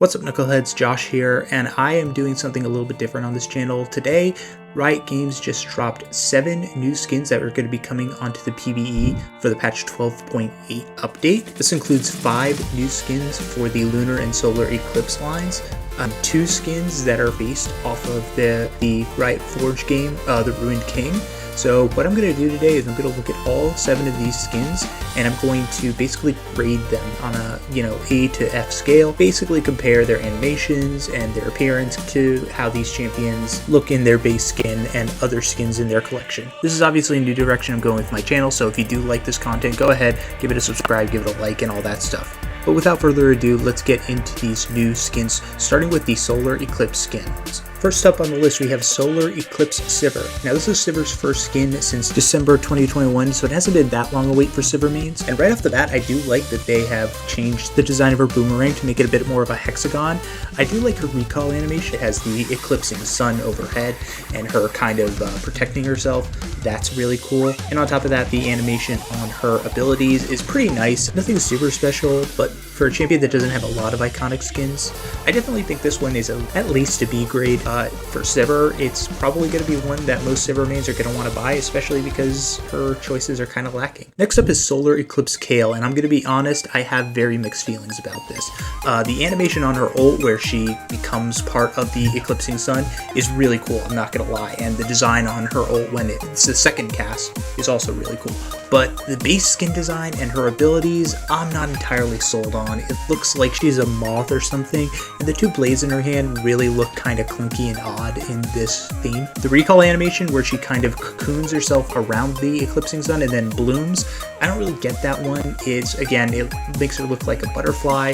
What's up, knuckleheads? Josh here, and I am doing something a little bit different on this channel. Today, Riot Games just dropped 7 new skins that are going to be coming onto the PBE for the patch 12.8 update. This includes 5 new skins for the Lunar and Solar Eclipse lines, 2 skins that are based off of the Riot Forge game, the Ruined King. So what I'm going to do today is I'm going to look at all 7 of these skins, and I'm going to basically grade them on a, A to F scale, basically compare their animations and their appearance to how these champions look in their base skin and other skins in their collection. This is obviously a new direction I'm going with my channel, so if you do like this content, go ahead, give it a subscribe, give it a like, and all that stuff. But without further ado, let's get into these new skins, starting with the Solar Eclipse skins. First up on the list, we have Solar Eclipse Sivir. Now, this is Sivir's first skin since December 2021, so it hasn't been that long a wait for Sivir mains. And right off the bat, I do like that they have changed the design of her boomerang to make it a bit more of a hexagon. I do like her recall animation. It has the eclipsing sun overhead and her kind of protecting herself. That's really cool. And on top of that, the animation on her abilities is pretty nice. Nothing super special, but for a champion that doesn't have a lot of iconic skins, I definitely think this one is at least a B grade. For Sivir, it's probably going to be one that most Sivir mains are going to want to buy, especially because her choices are kind of lacking. Next up is Solar Eclipse Kayle, and I'm going to be honest, I have very mixed feelings about this. The animation on her ult, where she becomes part of the eclipsing sun, is really cool, I'm not going to lie, and the design on her ult when it's the second cast is also really cool. But the base skin design and her abilities, I'm not entirely sold on. It looks like she's a moth or something, and the 2 blades in her hand really look kind of clunky and odd in this theme. The recall animation, where she kind of cocoons herself around the eclipsing sun and then blooms, I don't really get that one. It makes her look like a butterfly.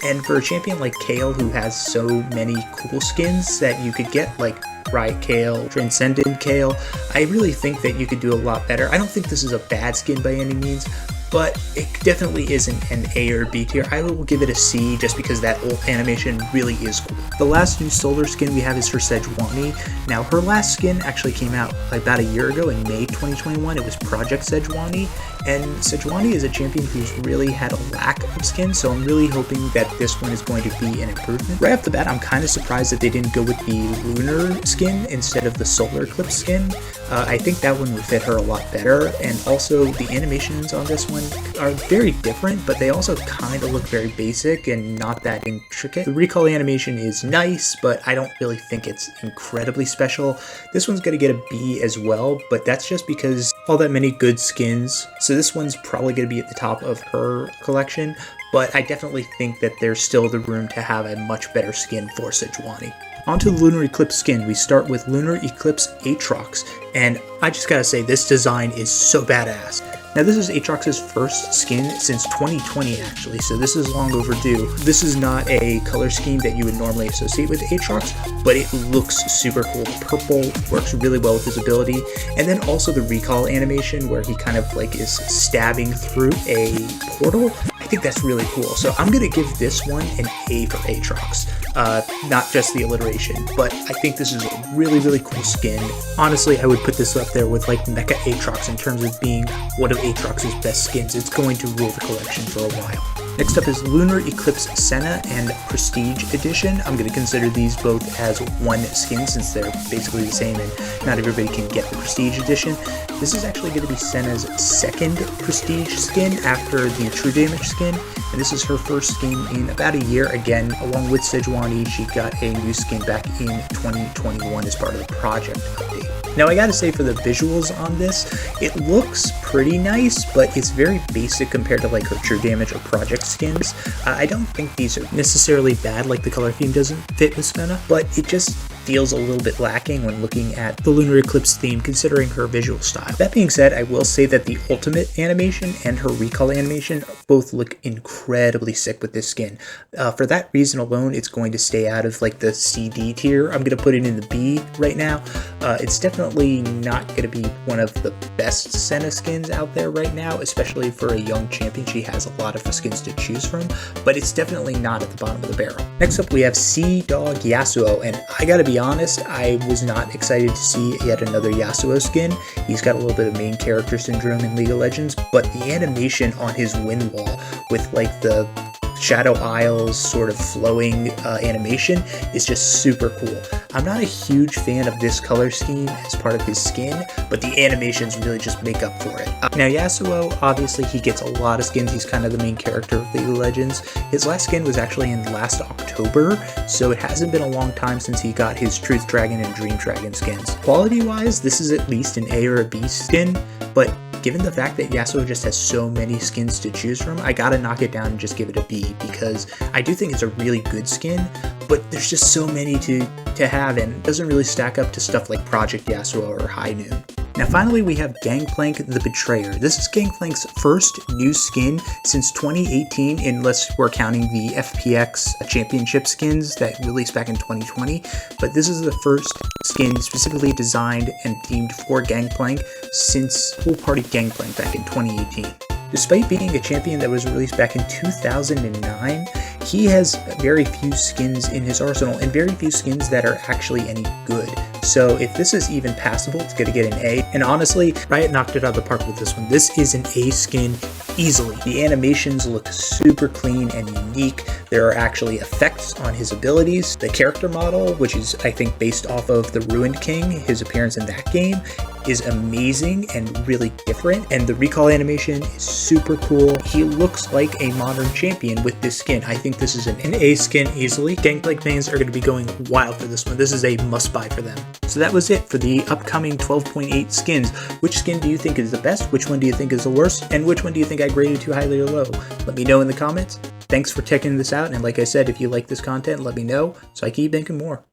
And for a champion like Kayle, who has so many cool skins that you could get, like Riot Kayle, Transcendent Kayle, I really think that you could do a lot better. I don't think this is a bad skin by any means, but it definitely isn't an A or B tier. I will give it a C just because that ult animation really is cool. The last new solar skin we have is for Sejuani. Now, her last skin actually came out about a year ago in May 2021. It was Project Sejuani, and Sejuani is a champion who's really had a lack of skin, so I'm really hoping that this one is going to be an improvement. Right off the bat, I'm kind of surprised that they didn't go with the Lunar skin instead of the Solar Eclipse skin. I think that one would fit her a lot better, and also the animations on this one are very different, but they also kind of look very basic and not that intricate. The recall animation is nice, but I don't really think it's incredibly special. This one's going to get a B as well, but that's just because all that many good skins, so this one's probably going to be at the top of her collection, but I definitely think that there's still the room to have a much better skin for Sejuani. Onto the Lunar Eclipse skin, we start with Lunar Eclipse Aatrox, and I just gotta say, this design is so badass. Now, this is Aatrox's first skin since 2020 actually, so this is long overdue. This is not a color scheme that you would normally associate with Aatrox, but it looks super cool. The purple works really well with his ability, and then also the recall animation where he kind of like is stabbing through a portal. I think that's really cool, so I'm gonna give this one an A for Aatrox. Not just the alliteration, but I think this is a really, really cool skin. Honestly, I would put this up there with like Mecha Aatrox in terms of being one of Aatrox's best skins. It's going to rule the collection for a while. Next up is Lunar Eclipse Senna and Prestige Edition. I'm going to consider these both as one skin since they're basically the same and not everybody can get the Prestige Edition. This is actually going to be Senna's second Prestige skin after the True Damage skin, and this is her first skin in about a year. Again, along with Sejuani, she got a new skin back in 2021 as part of the project update. Now, I gotta say, for the visuals on this, it looks pretty nice, but it's very basic compared to like her True Damage or Project skins. I don't think these are necessarily bad, like the color theme doesn't fit with Senna, but it just feels a little bit lacking when looking at the Lunar Eclipse theme, considering her visual style. That being said, I will say that the ultimate animation and her recall animation both look incredibly sick with this skin. For that reason alone, it's going to stay out of like the CD tier. I'm going to put it in the B right now. It's definitely not going to be one of the best Senna skins out there right now, especially for a young champion. She has a lot of skins to choose from, but it's definitely not at the bottom of the barrel. Next up, we have Dog Yasuo, and I gotta be honest, I was not excited to see yet another Yasuo skin. He's got a little bit of main character syndrome in League of Legends, but the animation on his wind wall with like the Shadow Isles sort of flowing animation is just super cool. I'm not a huge fan of this color scheme as part of his skin, but the animations really just make up for it. Now Yasuo, obviously he gets a lot of skins. He's kind of the main character of League of Legends. His last skin was actually in last October, so it hasn't been a long time since he got his Truth Dragon and Dream Dragon skins. Quality wise, this is at least an A or a B skin, but given the fact that Yasuo just has so many skins to choose from, I gotta knock it down and just give it a B, because I do think it's a really good skin, but there's just so many to have, and it doesn't really stack up to stuff like Project Yasuo or High Noon. Now finally we have Gangplank The Betrayer. This is Gangplank's first new skin since 2018, unless we're counting the FPX championship skins that released back in 2020, but this is the first skin specifically designed and themed for Gangplank since Pool Party Gangplank back in 2018. Despite being a champion that was released back in 2009, he has very few skins in his arsenal, and very few skins that are actually any good. So if this is even passable, it's going to get an A. And honestly, Riot knocked it out of the park with this one. This is an A skin easily. The animations look super clean and unique. There are actually effects on his abilities. The character model, which is I think based off of the Ruined King, his appearance in that game, is amazing and really different, and the recall animation is super cool. He looks like a modern champion with this skin. I think this is an A skin easily. Gangplank fans are going to be going wild for this one. This is a must buy for them. So that was it for the upcoming 12.8 skins. Which skin do you think is the best? Which one do you think is the worst? And which one do you think I graded too highly or low? Let me know in the comments. Thanks for checking this out, and like I said, if you like this content, let me know so I keep making more.